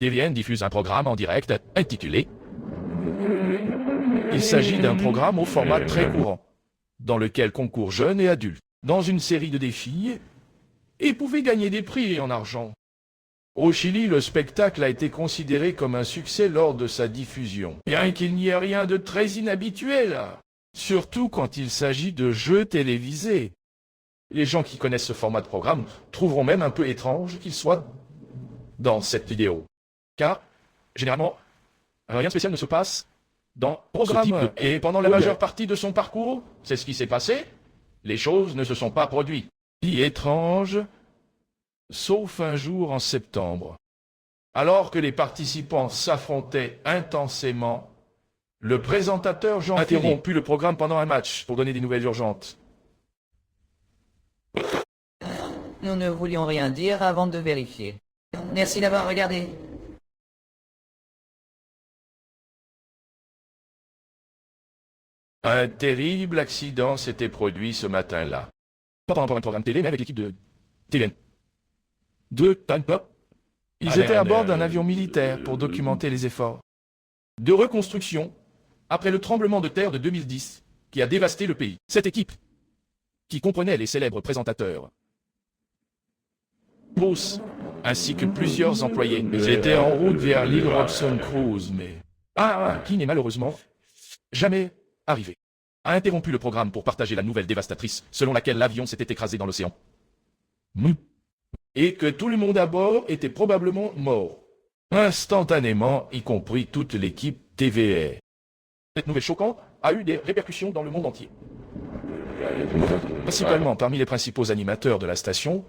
TVN diffuse un programme en direct intitulé. Il s'agit d'un programme au format très courant, dans lequel concourent jeunes et adultes, dans une série de défis, et pouvaient gagner des prix en argent. Au Chili, le spectacle a été considéré comme un succès lors de sa diffusion, bien qu'il n'y ait rien de très inhabituel, surtout quand il s'agit de jeux télévisés. Les gens qui connaissent ce format de programme trouveront même un peu étrange qu'il soit dans cette vidéo. Car, généralement, rien de spécial ne se passe dans ce programme. Et pendant la majeure partie de son parcours, c'est ce qui s'est passé, les choses ne se sont pas produites. Si étrange, sauf un jour en septembre. Alors que les participants s'affrontaient intensément, le présentateur Jean-Philippe interrompit le programme pendant un match pour donner des nouvelles urgentes. Nous ne voulions rien dire avant de vérifier. Merci d'avoir regardé. Un terrible accident s'était produit ce matin-là. Pas pendant un programme télé, mais avec l'équipe de TVN. De Tanpa. Ils étaient à bord d'un avion militaire pour documenter les efforts de reconstruction après le tremblement de terre de 2010 qui a dévasté le pays. Cette équipe, qui comprenait les célèbres présentateurs, Bruce, ainsi que plusieurs employés, étaient en route vers l'île Robson Cruise, mais qui n'est malheureusement jamais arrivé, a interrompu le programme pour partager la nouvelle dévastatrice selon laquelle l'avion s'était écrasé dans l'océan. Et que tout le monde à bord était probablement mort, instantanément, y compris toute l'équipe TVA. Cette nouvelle choquante a eu des répercussions dans le monde entier. Principalement parmi les principaux animateurs de la station,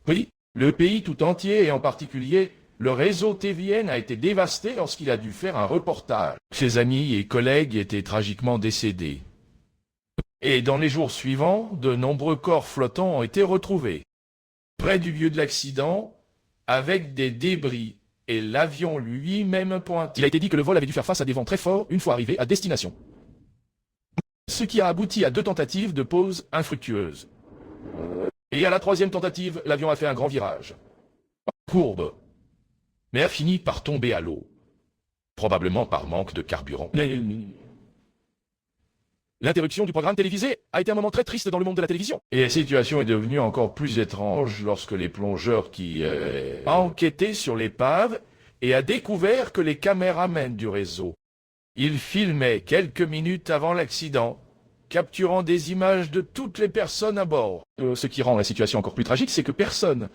oui, le pays tout entier et en particulier le réseau TVN a été dévasté lorsqu'il a dû faire un reportage. Ses amis et collègues étaient tragiquement décédés. Et dans les jours suivants, de nombreux corps flottants ont été retrouvés près du lieu de l'accident, avec des débris, et l'avion lui-même pointé. Il a été dit que le vol avait dû faire face à des vents très forts une fois arrivé à destination. Ce qui a abouti à 2 tentatives de pause infructueuses. Et à la 3e tentative, l'avion a fait un grand virage. Courbe. Mais a fini par tomber à l'eau. Probablement par manque de carburant. L'interruption du programme télévisé a été un moment très triste dans le monde de la télévision. Et la situation est devenue encore plus étrange lorsque les plongeurs qui a enquêté sur l'épave et a découvert que les caméramans du réseau, ils filmaient quelques minutes avant l'accident, capturant des images de toutes les personnes à bord. Ce qui rend la situation encore plus tragique, c'est que personne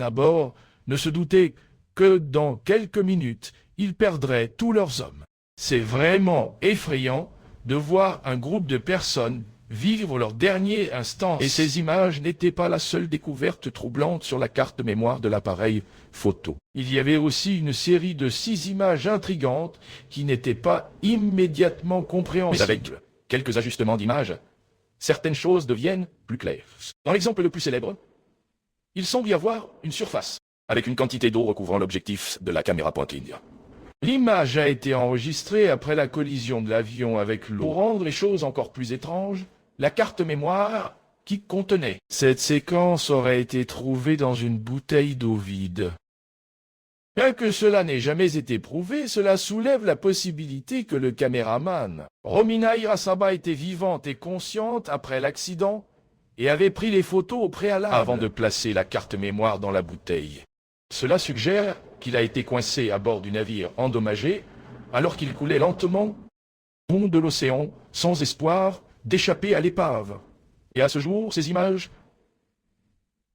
à bord ne se doutait que dans quelques minutes, ils perdraient tous leurs hommes. C'est vraiment effrayant de voir un groupe de personnes vivre leur dernier instant. Et ces images n'étaient pas la seule découverte troublante sur la carte mémoire de l'appareil photo. Il y avait aussi une série de 6 images intrigantes qui n'étaient pas immédiatement compréhensibles. Mais avec quelques ajustements d'images, certaines choses deviennent plus claires. Dans l'exemple le plus célèbre, il semble y avoir une surface, avec une quantité d'eau recouvrant l'objectif de la caméra pointille. L'image a été enregistrée après la collision de l'avion avec l'eau. Pour rendre les choses encore plus étranges, la carte mémoire qui contenait cette séquence aurait été trouvée dans une bouteille d'eau vide. Bien que cela n'ait jamais été prouvé, cela soulève la possibilité que le caméraman Romina Irasaba était vivante et consciente après l'accident et avait pris les photos au préalable avant de placer la carte mémoire dans la bouteille. Cela suggère qu'il a été coincé à bord du navire endommagé alors qu'il coulait lentement au fond de l'océan sans espoir d'échapper à l'épave. Et à ce jour, ces images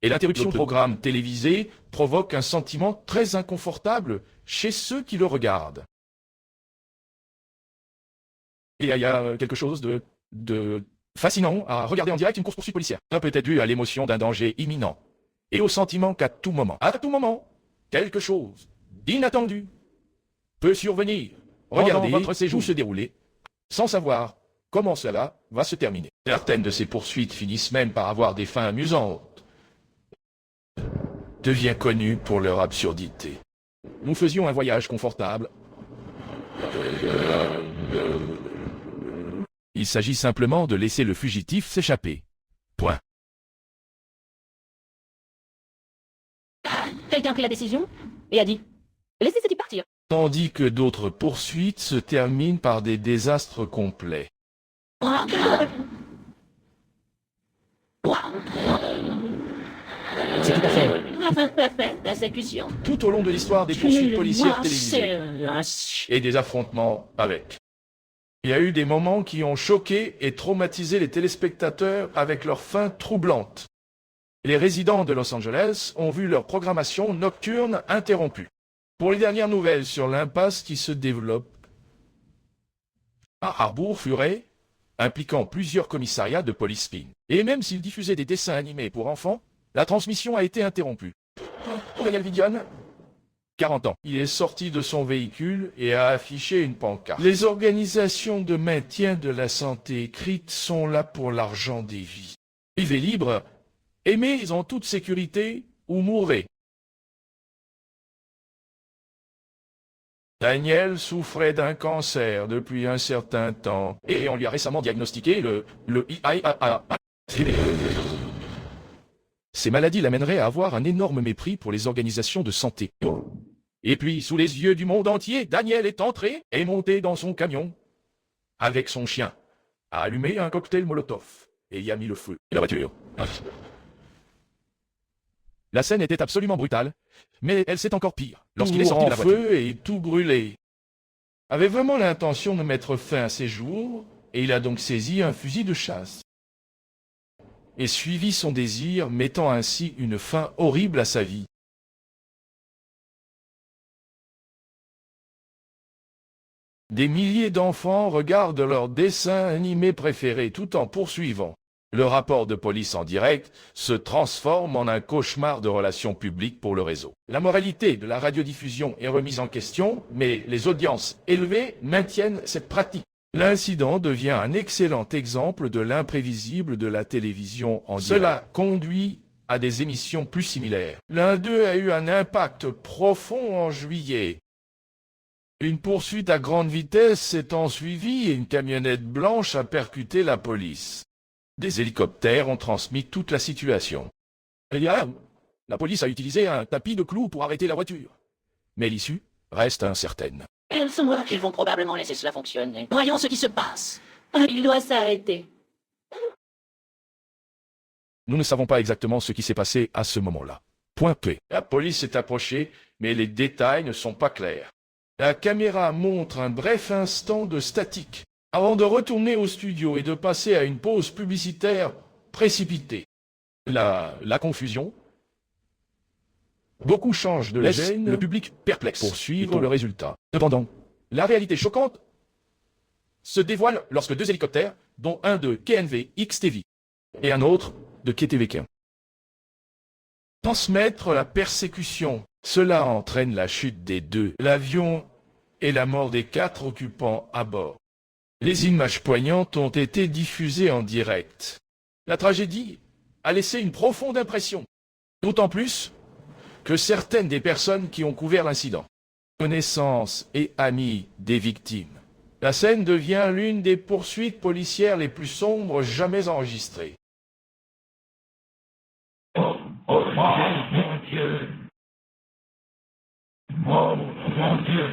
et l'interruption du programme télévisé provoquent un sentiment très inconfortable chez ceux qui le regardent. Et il y a quelque chose de fascinant à regarder en direct une course-poursuite policière. Ça peut être dû à l'émotion d'un danger imminent et au sentiment qu'à tout moment, quelque chose d'inattendu peut survenir. Regardez votre séjour se dérouler sans savoir comment cela va se terminer. Certaines de ces poursuites finissent même par avoir des fins amusantes. Devient connu pour leur absurdité. Nous faisions un voyage confortable. Il s'agit simplement de laisser le fugitif s'échapper. Point. Quelqu'un a pris la décision et a dit Laissez ce type partir. Tandis que d'autres poursuites se terminent par des désastres complets. C'est tout à fait. L'exécution. Tout au long de l'histoire des poursuites policières télévisées et des affrontements avec. Il y a eu des moments qui ont choqué et traumatisé les téléspectateurs avec leurs fins troublantes. Les résidents de Los Angeles ont vu leur programmation nocturne interrompue. Pour les dernières nouvelles sur l'impasse qui se développe à Harbour-Furay, impliquant plusieurs commissariats de police fine. Et même s'ils diffusaient des dessins animés pour enfants, la transmission a été interrompue. Daniel Vidian, 40 ans. Il est sorti de son véhicule et a affiché une pancarte. Les organisations de maintien de la santé écrites sont là pour l'argent des vies. Vivez libre, aimez en toute sécurité ou mourrez. Daniel souffrait d'un cancer depuis un certain temps et on lui a récemment diagnostiqué le IAAA. Ces maladies l'amèneraient à avoir un énorme mépris pour les organisations de santé. Et puis, sous les yeux du monde entier, Daniel est entré et monté dans son camion avec son chien, a allumé un cocktail Molotov et y a mis le feu à la voiture. La scène était absolument brutale, mais elle s'est encore pire lorsqu'il est sorti de la voiture. Feu et tout brûlé. Avait vraiment l'intention de mettre fin à ses jours, et il a donc saisi un fusil de chasse. Et suivi son désir, mettant ainsi une fin horrible à sa vie. Des milliers d'enfants regardent leurs dessins animés préférés tout en poursuivant. Le rapport de police en direct se transforme en un cauchemar de relations publiques pour le réseau. La moralité de la radiodiffusion est remise en question, mais les audiences élevées maintiennent cette pratique. L'incident devient un excellent exemple de l'imprévisible de la télévision en direct. Cela conduit à des émissions plus similaires. L'un d'eux a eu un impact profond en juillet. Une poursuite à grande vitesse s'étant suivie et une camionnette blanche a percuté la police. Des hélicoptères ont transmis toute la situation. La police a utilisé un tapis de clous pour arrêter la voiture. Mais l'issue reste incertaine. Ils vont probablement laisser cela fonctionner. Voyons ce qui se passe. Il doit s'arrêter. Nous ne savons pas exactement ce qui s'est passé à ce moment-là. Point P. La police s'est approchée, mais les détails ne sont pas clairs. La caméra montre un bref instant de statique, avant de retourner au studio et de passer à une pause publicitaire précipitée. La confusion. Beaucoup changent de laisse le public perplexe pour suivre le résultat. Cependant, la réalité choquante se dévoile lorsque deux hélicoptères, dont un de KNV XTV et un autre de KTV1, transmettre la persécution. Cela entraîne la chute des deux, l'avion et la mort des 4 occupants à bord. Les images poignantes ont été diffusées en direct. La tragédie a laissé une profonde impression, d'autant plus que certaines des personnes qui ont couvert l'incident, connaissances et amis des victimes. La scène devient l'une des poursuites policières les plus sombres jamais enregistrées. Oh mon Dieu. Oh mon Dieu.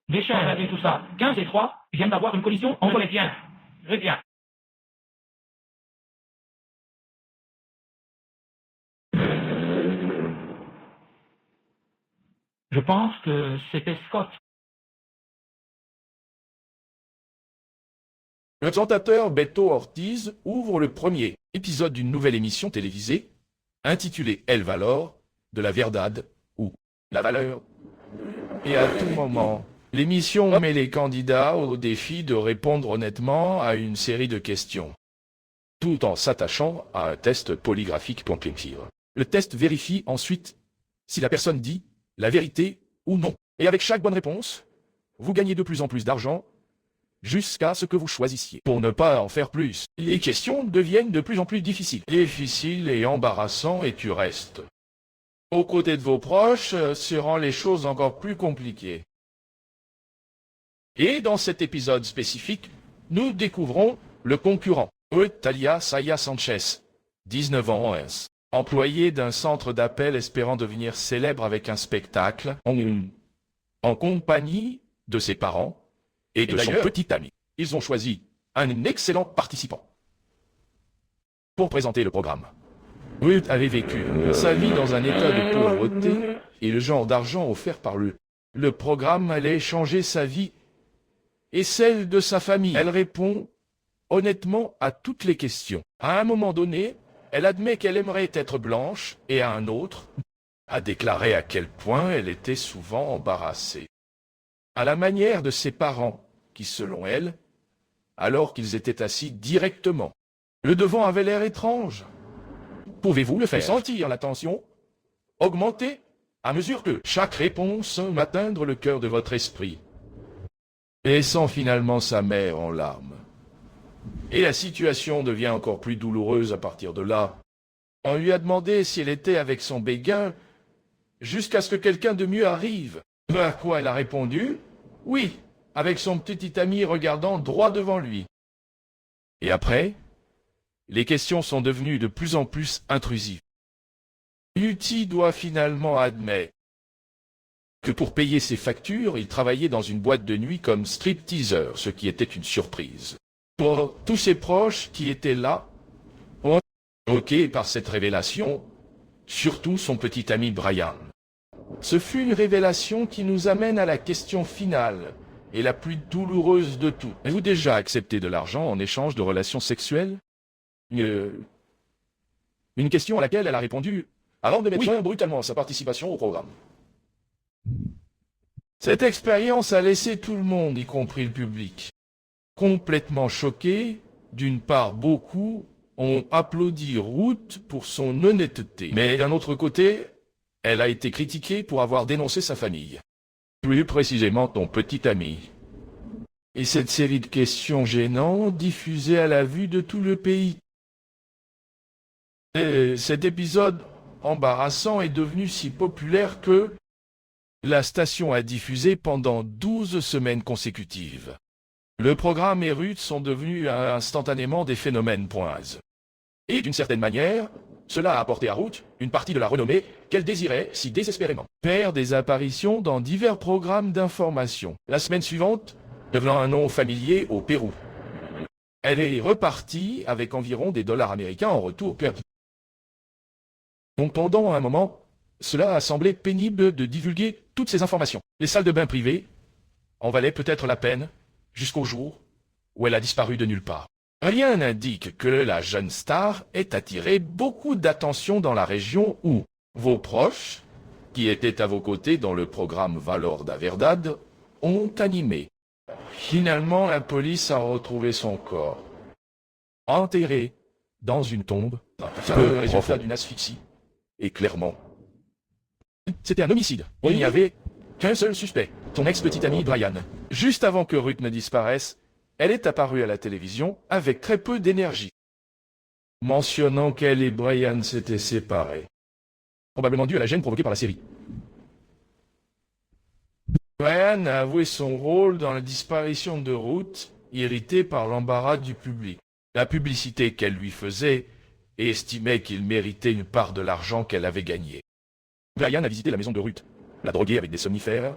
Les chiens et tout ça, 15 et 3 viennent d'avoir une collision entre les biens. Je viens. Je pense que c'était Scott. Le présentateur Beto Ortiz ouvre le premier épisode d'une nouvelle émission télévisée intitulée El Valor de la Verdad ou La Valeur. Et à tout moment, l'émission met les candidats au défi de répondre honnêtement à une série de questions, tout en s'attachant à un test polygraphique ponctuel. Le test vérifie ensuite si la personne dit la vérité ou non. Et avec chaque bonne réponse, vous gagnez de plus en plus d'argent jusqu'à ce que vous choisissiez. Pour ne pas en faire plus, les questions deviennent de plus en plus difficiles. Difficiles et embarrassantes et tu restes. Aux côtés de vos proches, ce rend les choses encore plus compliquées. Et dans cet épisode spécifique, nous découvrons le concurrent, Talia Saya Sanchez, 19 ans, employé d'un centre d'appel espérant devenir célèbre avec un spectacle, en compagnie de ses parents et de son petit ami. Ils ont choisi un excellent participant pour présenter le programme. Ruth avait vécu sa vie dans un état de pauvreté et le genre d'argent offert par le programme allait changer sa vie et celle de sa famille. Elle répond honnêtement à toutes les questions. À un moment donné, elle admet qu'elle aimerait être blanche et à un autre, a déclaré à quel point elle était souvent embarrassée. À la manière de ses parents, qui selon elle, alors qu'ils étaient assis directement, le devant avait l'air étrange. Pouvez-vous le faire sentir la tension augmenter à mesure que chaque réponse m'atteindre le cœur de votre esprit, laissant finalement sa mère en larmes. Et la situation devient encore plus douloureuse à partir de là. On lui a demandé si elle était avec son béguin jusqu'à ce que quelqu'un de mieux arrive. À quoi elle a répondu « Oui », avec son petit ami regardant droit devant lui. Et après, les questions sont devenues de plus en plus intrusives. Lutti doit finalement admettre que pour payer ses factures, il travaillait dans une boîte de nuit comme stripteaseur, ce qui était une surprise. Pour tous ses proches qui étaient là, choqués par cette révélation, surtout son petit ami Brian. Ce fut une révélation qui nous amène à la question finale et la plus douloureuse de tout. Avez-vous déjà accepté de l'argent en échange de relations sexuelles? Une question à laquelle elle a répondu avant de mettre fin brutalement sa participation au programme. Cette expérience a laissé tout le monde, y compris le public, complètement choqué. D'une part, beaucoup ont applaudi Ruth pour son honnêteté. Mais d'un autre côté, elle a été critiquée pour avoir dénoncé sa famille. Plus précisément ton petit ami. Et cette série de questions gênantes diffusée à la vue de tout le pays. Et cet épisode embarrassant est devenu si populaire que la station a diffusé pendant 12 semaines consécutives. Le programme et Ruth sont devenus instantanément des phénomènes points. Et d'une certaine manière, cela a apporté à Ruth une partie de la renommée qu'elle désirait si désespérément. Faire des apparitions dans divers programmes d'information. La semaine suivante, devenant un nom familier au Pérou. Elle est repartie avec environ des dollars américains en retour perdus. Donc pendant un moment, cela a semblé pénible de divulguer toutes ces informations. Les salles de bain privées en valaient peut-être la peine jusqu'au jour où elle a disparu de nulle part. Rien n'indique que la jeune star ait attiré beaucoup d'attention dans la région où vos proches, qui étaient à vos côtés dans le programme Valor da Verdade, ont animé. Finalement, la police a retrouvé son corps, enterré dans une tombe, le résultat d'une asphyxie. Et clairement, c'était un homicide. Il n'y avait qu'un seul suspect, ton ex-petit ami Brian. Juste avant que Ruth ne disparaisse, elle est apparue à la télévision avec très peu d'énergie, mentionnant qu'elle et Brian s'étaient séparés. Probablement dû à la gêne provoquée par la série. Brian a avoué son rôle dans la disparition de Ruth, irrité par l'embarras du public. La publicité qu'elle lui faisait et estimait qu'il méritait une part de l'argent qu'elle avait gagné. Brian a visité la maison de Ruth, l'a droguée avec des somnifères,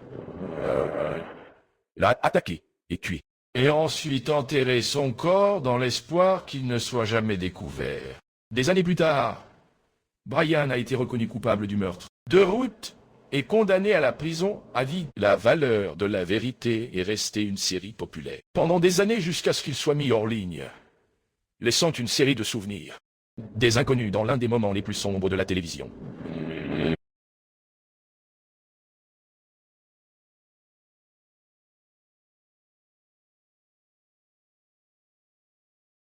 l'a attaquée et tuée, et ensuite enterré son corps dans l'espoir qu'il ne soit jamais découvert. Des années plus tard, Brian a été reconnu coupable du meurtre de Ruth et condamné à la prison à vie. La valeur de la vérité est restée une série populaire pendant des années jusqu'à ce qu'il soit mis hors ligne, laissant une série de souvenirs. Des inconnus dans l'un des moments les plus sombres de la télévision.